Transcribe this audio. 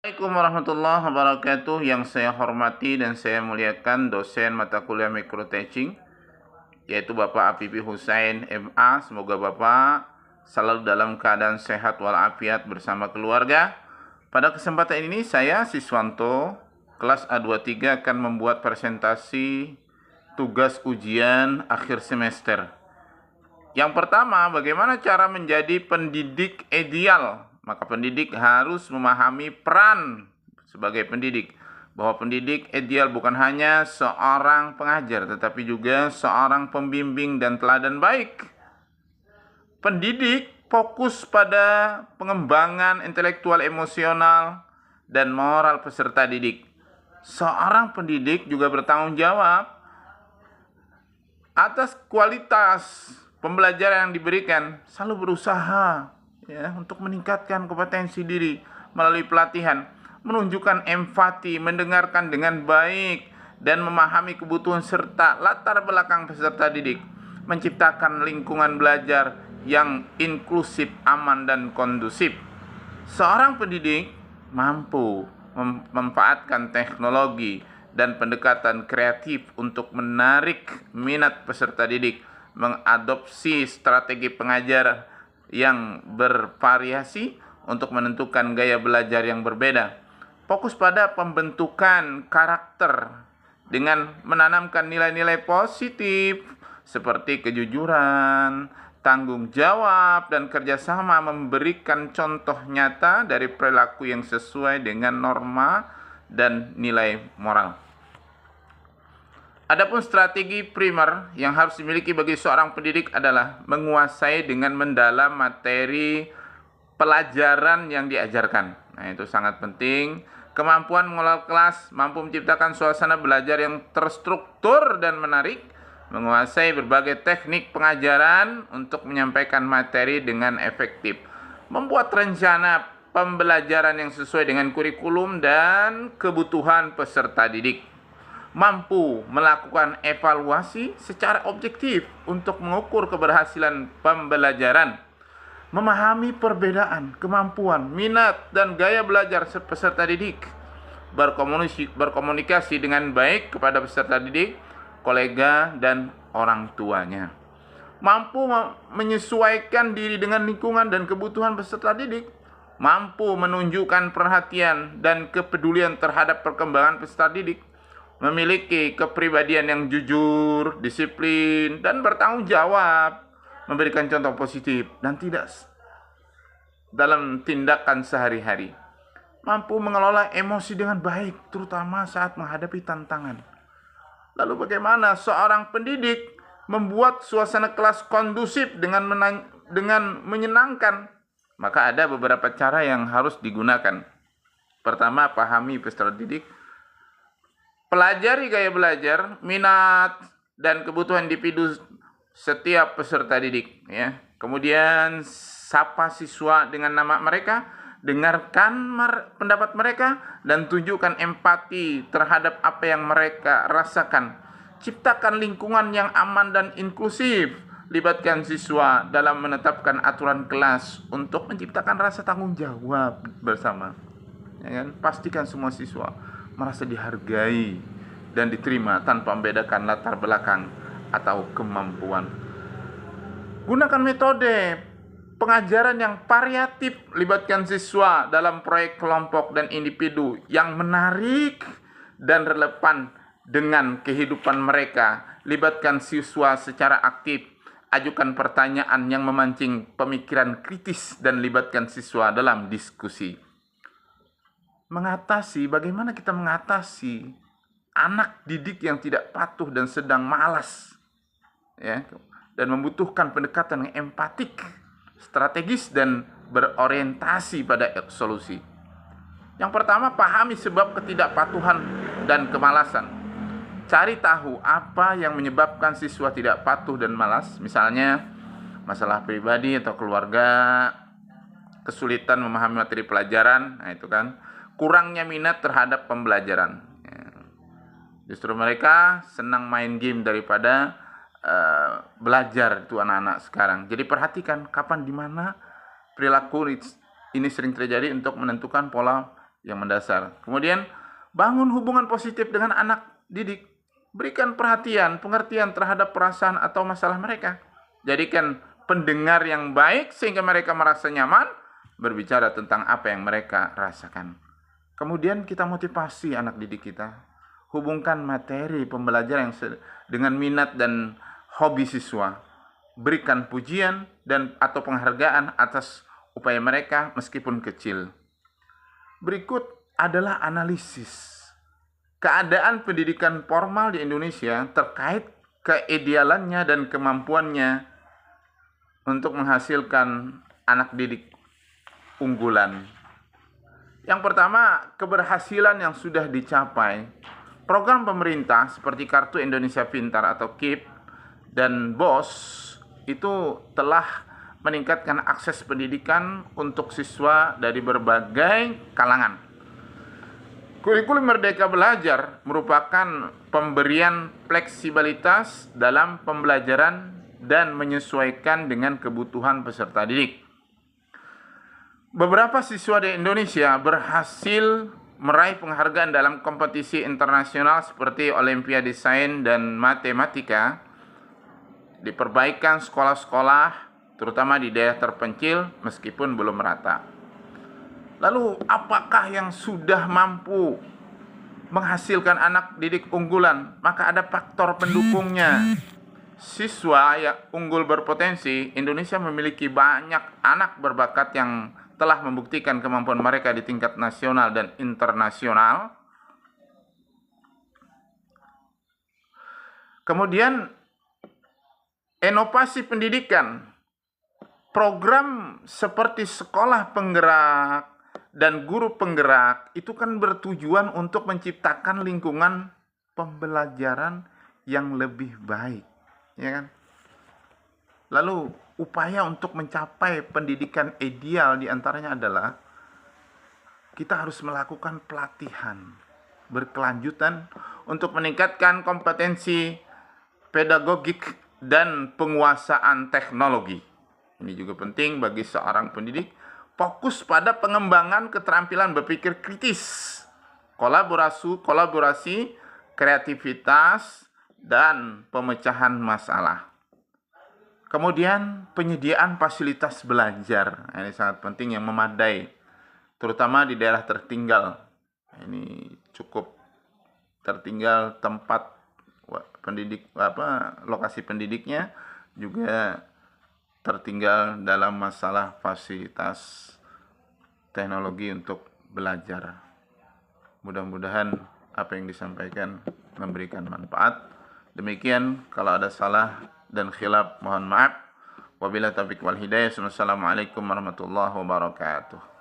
Assalamualaikum warahmatullahi wabarakatuh. Yang saya hormati dan saya muliakan dosen mata kuliah micro teaching, yaitu Bapak Afifi Husain MA. Semoga Bapak selalu dalam keadaan sehat walafiat bersama keluarga. Pada kesempatan ini saya Siswanto kelas A23 akan membuat presentasi tugas ujian akhir semester. Yang pertama, bagaimana cara menjadi pendidik ideal? Maka pendidik harus memahami peran sebagai pendidik. Bahwa pendidik ideal bukan hanya seorang pengajar, tetapi juga seorang pembimbing dan teladan baik. Pendidik fokus pada pengembangan intelektual, emosional, dan moral peserta didik. Seorang pendidik juga bertanggung jawab atas kualitas pembelajaran yang diberikan, selalu berusaha untuk meningkatkan kompetensi diri melalui pelatihan, menunjukkan empati, mendengarkan dengan baik, dan memahami kebutuhan serta latar belakang peserta didik, menciptakan lingkungan belajar yang inklusif, aman, dan kondusif. Seorang pendidik mampu memanfaatkan teknologi dan pendekatan kreatif untuk menarik minat peserta didik, mengadopsi strategi pengajar yang bervariasi untuk menentukan gaya belajar yang berbeda. Fokus pada pembentukan karakter dengan menanamkan nilai-nilai positif seperti kejujuran, tanggung jawab, dan kerjasama, memberikan contoh nyata dari perilaku yang sesuai dengan norma dan nilai moral. Adapun strategi primer yang harus dimiliki bagi seorang pendidik adalah menguasai dengan mendalam materi pelajaran yang diajarkan. Nah, itu sangat penting. Kemampuan mengelola kelas, mampu menciptakan suasana belajar yang terstruktur dan menarik, menguasai berbagai teknik pengajaran untuk menyampaikan materi dengan efektif, membuat rencana pembelajaran yang sesuai dengan kurikulum dan kebutuhan peserta didik, mampu melakukan evaluasi secara objektif untuk mengukur keberhasilan pembelajaran, memahami perbedaan kemampuan, minat, dan gaya belajar peserta didik, berkomunikasi dengan baik kepada peserta didik, kolega, dan orang tuanya, mampu menyesuaikan diri dengan lingkungan dan kebutuhan peserta didik, mampu menunjukkan perhatian dan kepedulian terhadap perkembangan peserta didik, memiliki kepribadian yang jujur, disiplin, dan bertanggung jawab, memberikan contoh positif dan tidak dalam tindakan sehari-hari, mampu mengelola emosi dengan baik, terutama saat menghadapi tantangan. Lalu bagaimana seorang pendidik membuat suasana kelas kondusif dengan menyenangkan? Maka ada beberapa cara yang harus digunakan. Pertama, pahami peserta didik, pelajari gaya belajar, minat, dan kebutuhan individu setiap peserta didik. Kemudian sapa siswa dengan nama mereka, dengarkan pendapat mereka, dan tunjukkan empati terhadap apa yang mereka rasakan. Ciptakan lingkungan yang aman dan inklusif. Libatkan siswa dalam menetapkan aturan kelas untuk menciptakan rasa tanggung jawab bersama. Pastikan semua siswa merasa dihargai dan diterima tanpa membedakan latar belakang atau kemampuan. Gunakan metode pengajaran yang variatif, libatkan siswa dalam proyek kelompok dan individu yang menarik dan relevan dengan kehidupan mereka. Libatkan siswa secara aktif, ajukan pertanyaan yang memancing pemikiran kritis, dan libatkan siswa dalam diskusi. Bagaimana kita mengatasi anak didik yang tidak patuh dan sedang malas, dan membutuhkan pendekatan yang empatik, strategis, dan berorientasi pada solusi. Yang pertama, pahami sebab ketidakpatuhan dan kemalasan. Cari tahu apa yang menyebabkan siswa tidak patuh dan malas, misalnya masalah pribadi atau keluarga, kesulitan memahami materi pelajaran, kurangnya minat terhadap pembelajaran. Justru mereka senang main game daripada belajar, itu anak-anak sekarang. Jadi perhatikan kapan, di mana perilaku ini sering terjadi untuk menentukan pola yang mendasar. Kemudian, bangun hubungan positif dengan anak didik. Berikan perhatian, pengertian terhadap perasaan atau masalah mereka. Jadikan pendengar yang baik sehingga mereka merasa nyaman berbicara tentang apa yang mereka rasakan. Kemudian kita motivasi anak didik kita. Hubungkan materi pembelajaran yang dengan minat dan hobi siswa. Berikan pujian dan atau penghargaan atas upaya mereka meskipun kecil. Berikut adalah analisis keadaan pendidikan formal di Indonesia terkait keidealannya dan kemampuannya untuk menghasilkan anak didik unggulan. Yang pertama, keberhasilan yang sudah dicapai. Program pemerintah seperti Kartu Indonesia Pintar atau KIP dan BOS itu telah meningkatkan akses pendidikan untuk siswa dari berbagai kalangan. Kurikulum Merdeka Belajar merupakan pemberian fleksibilitas dalam pembelajaran dan menyesuaikan dengan kebutuhan peserta didik. Beberapa siswa di Indonesia berhasil meraih penghargaan dalam kompetisi internasional seperti Olimpiade Sains dan Matematika di perbaikan sekolah-sekolah, terutama di daerah terpencil meskipun belum merata. Lalu, apakah yang sudah mampu menghasilkan anak didik unggulan? Maka ada faktor pendukungnya. Siswa yang unggul berpotensi, Indonesia memiliki banyak anak berbakat yang telah membuktikan kemampuan mereka di tingkat nasional dan internasional. Kemudian, inovasi pendidikan. Program seperti sekolah penggerak dan guru penggerak itu kan bertujuan untuk menciptakan lingkungan pembelajaran yang lebih baik, ya kan? Lalu upaya untuk mencapai pendidikan ideal diantaranya adalah kita harus melakukan pelatihan berkelanjutan untuk meningkatkan kompetensi pedagogik dan penguasaan teknologi. Ini juga penting bagi seorang pendidik. Fokus pada pengembangan keterampilan berpikir kritis, kolaborasi, kreativitas, dan pemecahan masalah. Kemudian penyediaan fasilitas belajar. Ini sangat penting yang memadai, terutama di daerah tertinggal. Ini cukup tertinggal tempat pendidik, lokasi pendidiknya juga tertinggal dalam masalah fasilitas teknologi untuk belajar. Mudah-mudahan apa yang disampaikan memberikan manfaat. Demikian, kalau ada salah dan khilaf mohon maaf. Wabillahi taufiq wal hidayah. Wassalamualaikum warahmatullahi wabarakatuh.